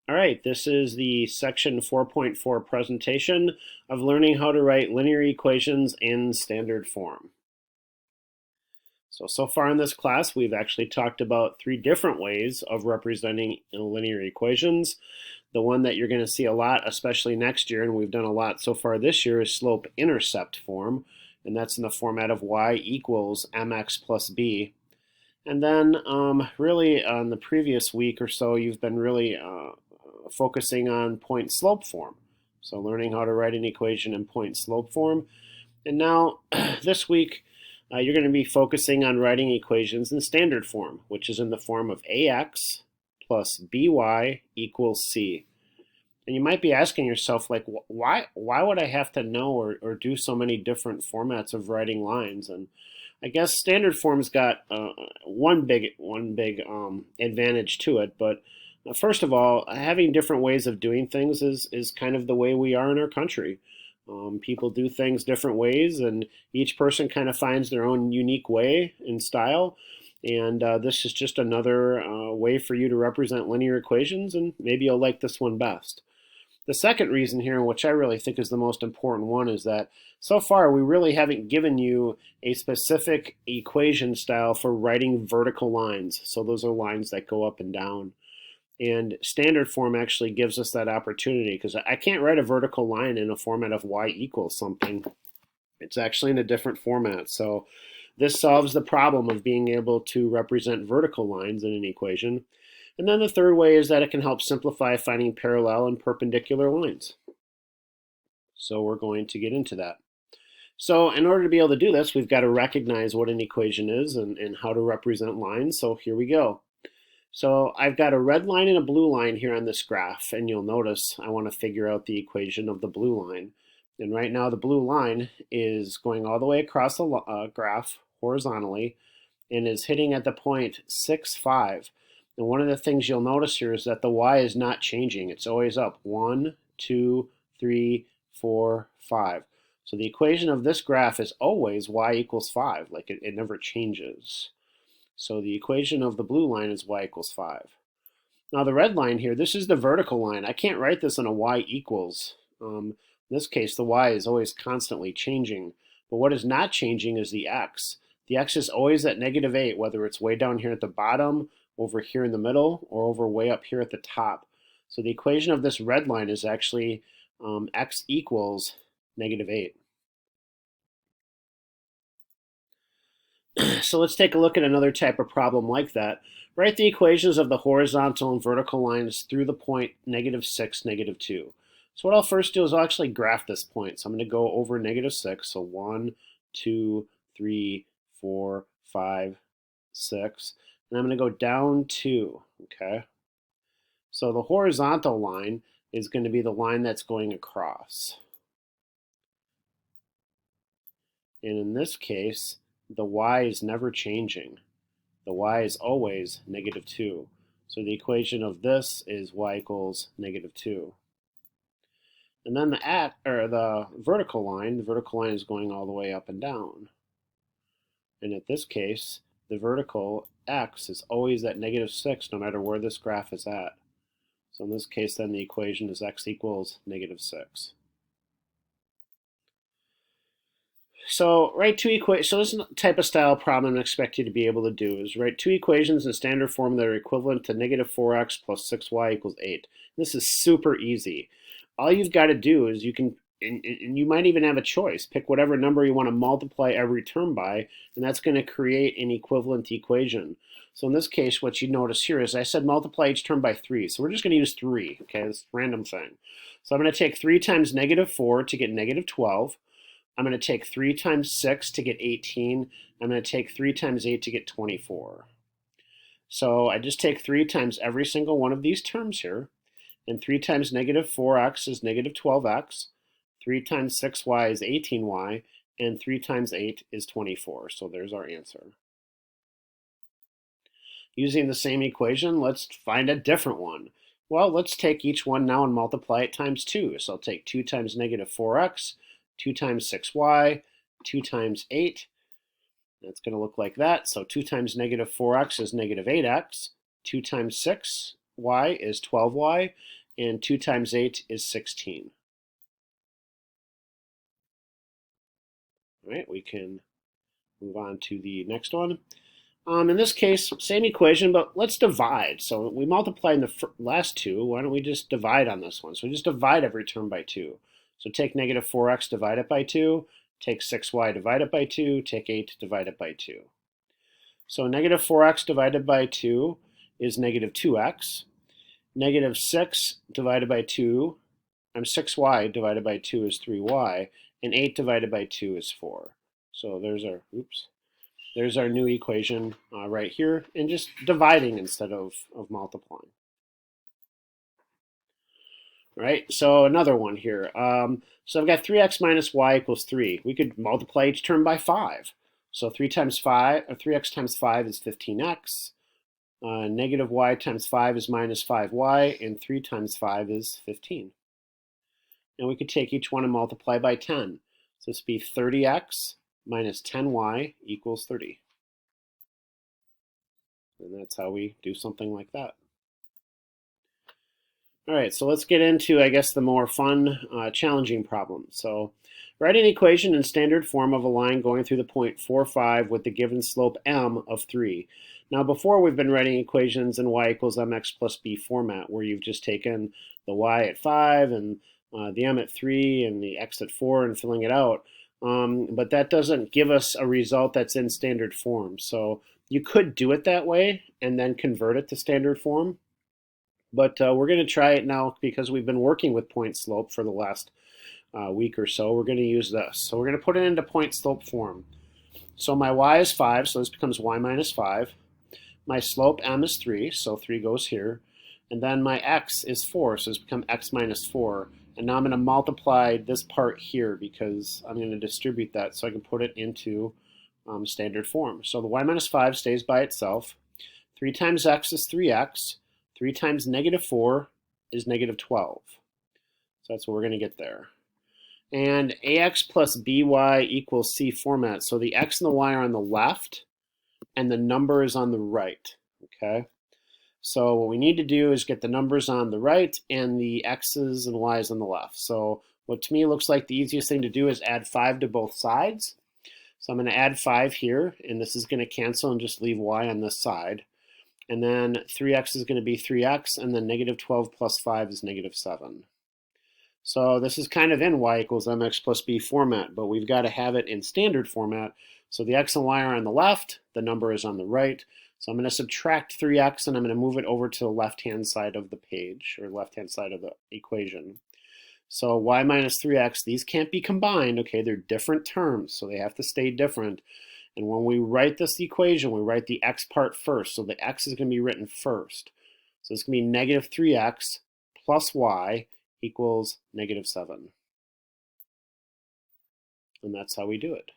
All right, this is the section 4.4 presentation of learning how to write linear equations in standard form. So far in this class, we've actually talked about three different ways of representing linear equations. The one that you're going to see a lot, especially next year, and we've done a lot so far this year, is slope-intercept form, and that's in the format of y equals mx plus b. And then really on the previous week or so, you've been really focusing on point-slope form. So learning how to write an equation in point-slope form. And now this week, you're going to be focusing on writing equations in standard form, which is in the form of ax plus by equals c. And you might be asking yourself, like, why would I have to know or do so many different formats of writing lines? And I guess standard form's got one big advantage to it, but first of all, having different ways of doing things is kind of the way we are in our country. People do things different ways, and each person kind of finds their own unique way and style. And this is just another way for you to represent linear equations, and maybe you'll like this one best. The second reason here, which I really think is the most important one, is that so far we really haven't given you a specific equation style for writing vertical lines. So those are lines that go up and down. And standard form actually gives us that opportunity, because I can't write a vertical line in a format of y equals something. It's actually in a different format. So this solves the problem of being able to represent vertical lines in an equation. And then the third way is that it can help simplify finding parallel and perpendicular lines. So we're going to get into that. So in order to be able to do this, we've got to recognize what an equation is and how to represent lines. So here we go. So I've got a red line and a blue line here on this graph, and you'll notice I want to figure out the equation of the blue line. And right now the blue line is going all the way across the graph horizontally and is hitting at the point 6, 5. And one of the things you'll notice here is that the y is not changing. It's always up 1, 2, 3, 4, 5. So the equation of this graph is always y equals 5, like it never changes. So the equation of the blue line is y equals 5. Now the red line here, this is the vertical line. I can't write this in a y equals. In this case, the y is always constantly changing. But what is not changing is the x. The x is always at -8, whether it's way down here at the bottom, over here in the middle, or over way up here at the top. So the equation of this red line is actually x equals -8. So let's take a look at another type of problem like that. Write the equations of the horizontal and vertical lines through the point -6, -2. So what I'll first do is I'll actually graph this point. So I'm going to go over -6. So 1, 2, 3, 4, 5, 6. And I'm going to go down 2. Okay. So the horizontal line is going to be the line that's going across. And in this case, the y is never changing. The y is always -2. So the equation of this is y equals -2. And then the vertical line is going all the way up and down. And in this case, the vertical x is always at -6 no matter where this graph is at. So in this case, then the equation is x equals -6. So write two equations. So this type of style problem I expect you to be able to do is write two equations in standard form that are equivalent to -4x plus 6y equals 8. This is super easy. All you've got to do is and you might even have a choice. Pick whatever number you want to multiply every term by, and that's going to create an equivalent equation. So in this case, what you notice here is I said multiply each term by 3. So we're just going to use 3, okay? This random thing. So I'm going to take 3 times -4 to get -12. I'm going to take 3 times 6 to get 18. I'm going to take 3 times 8 to get 24. So I just take 3 times every single one of these terms here. And 3 times -4x is -12x. 3 times 6y is 18y. And 3 times 8 is 24. So there's our answer. Using the same equation, let's find a different one. Well, let's take each one now and multiply it times 2. So I'll take 2 times -4x. 2 times 6y, 2 times 8. That's going to look like that. So 2 times -4x is -8x. 2 times 6 y is 12y, and 2 times 8 is 16. All right, we can move on to the next one. In this case, same equation, but let's divide. So we multiplied in the last two. Why don't we just divide on this one? So we just divide every term by 2. So take negative 4x, divide it by 2. Take 6y, divide it by 2. Take 8, divide it by 2. So negative 4x divided by 2 is negative 2x. Negative 6 divided by 2, 6y divided by 2 is 3y. And 8 divided by 2 is 4. So there's our new equation right here, and just dividing instead of multiplying. Right, so another one here. So I've got 3x minus y equals 3. We could multiply each term by 5. So 3 times 5, or 3x times 5 is 15x. Negative y times 5 is minus 5y, and 3 times 5 is 15. And we could take each one and multiply by 10. So this would be 30x minus 10y equals 30. And that's how we do something like that. All right, so let's get into, I guess, the more fun, challenging problem. So write an equation in standard form of a line going through the point 4, 5 with the given slope m of 3. Now, before we've been writing equations in y equals mx plus b format, where you've just taken the y at 5 and the m at 3 and the x at 4 and filling it out. But that doesn't give us a result that's in standard form. So you could do it that way and then convert it to standard form. But we're going to try it now because we've been working with point slope for the last week or so. We're going to use this. So we're going to put it into point slope form. So my y is 5, so this becomes y minus 5. My slope m is 3, so 3 goes here. And then my x is 4, so it's become x minus 4. And now I'm going to multiply this part here because I'm going to distribute that so I can put it into standard form. So the y minus 5 stays by itself. 3 times x is 3x. 3 times negative 4 is negative 12. So that's what we're going to get there. And ax plus by equals c format. So the x and the y are on the left, and the number is on the right. Okay. So what we need to do is get the numbers on the right and the x's and y's on the left. So what to me looks like the easiest thing to do is add 5 to both sides. So I'm going to add 5 here, and this is going to cancel and just leave y on this side. And then 3x is going to be 3x, and then negative 12 plus 5 is negative 7. So this is kind of in y equals mx plus b format, but we've got to have it in standard format. So the x and y are on the left, the number is on the right. So I'm going to subtract 3x, and I'm going to move it over to the left-hand side of the page, or left-hand side of the equation. So y minus 3x, these can't be combined, okay? They're different terms, so they have to stay different. And when we write this equation, we write the x part first. So the x is going to be written first. So it's going to be negative 3x plus y equals negative 7. And that's how we do it.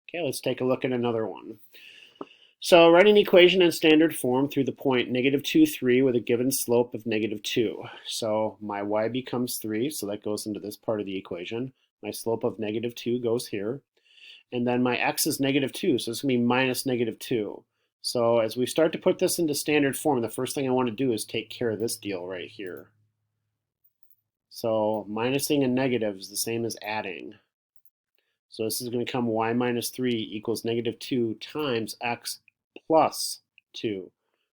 Okay, let's take a look at another one. So write an equation in standard form through the point negative 2, 3 with a given slope of negative 2. So my y becomes 3, so that goes into this part of the equation. My slope of negative 2 goes here. And then my x is negative 2, so it's going to be minus negative 2. So as we start to put this into standard form, the first thing I want to do is take care of this deal right here. So minusing a negative is the same as adding. So this is going to become y minus 3 equals negative 2 times x plus 2.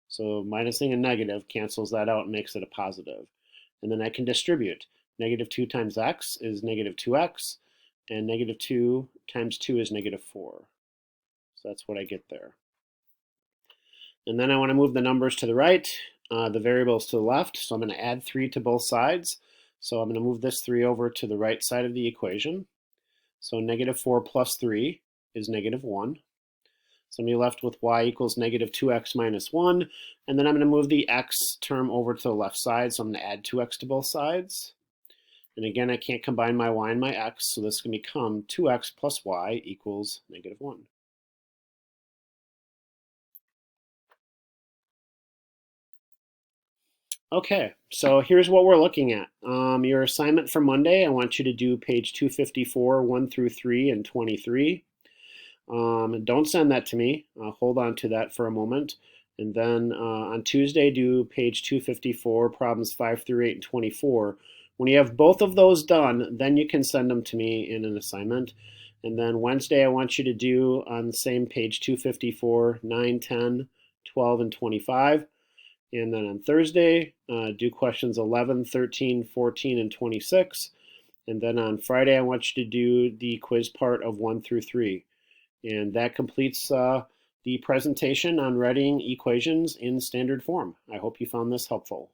So minusing a negative cancels that out and makes it a positive. And then I can distribute. Negative 2 times x is negative 2x. And negative 2 times 2 is negative 4. So that's what I get there. And then I want to move the numbers to the right, the variables to the left. So I'm going to add 3 to both sides. So I'm going to move this 3 over to the right side of the equation. So negative 4 plus 3 is negative 1. So I'm going to be left with y equals negative 2x minus 1. And then I'm going to move the x term over to the left side. So I'm going to add 2x to both sides. And again, I can't combine my y and my x, so this can become 2x plus y equals negative 1. Okay, so here's what we're looking at. Your assignment for Monday, I want you to do page 254, 1 through 3, and 23. Don't send that to me. Hold on to that for a moment. And then on Tuesday, do page 254, problems 5 through 8 and 24. When you have both of those done, then you can send them to me in an assignment. And then Wednesday, I want you to do on the same page 254, 9, 10, 12, and 25. And then on Thursday, do questions 11, 13, 14, and 26. And then on Friday, I want you to do the quiz part of 1 through 3. And that completes the presentation on writing equations in standard form. I hope you found this helpful.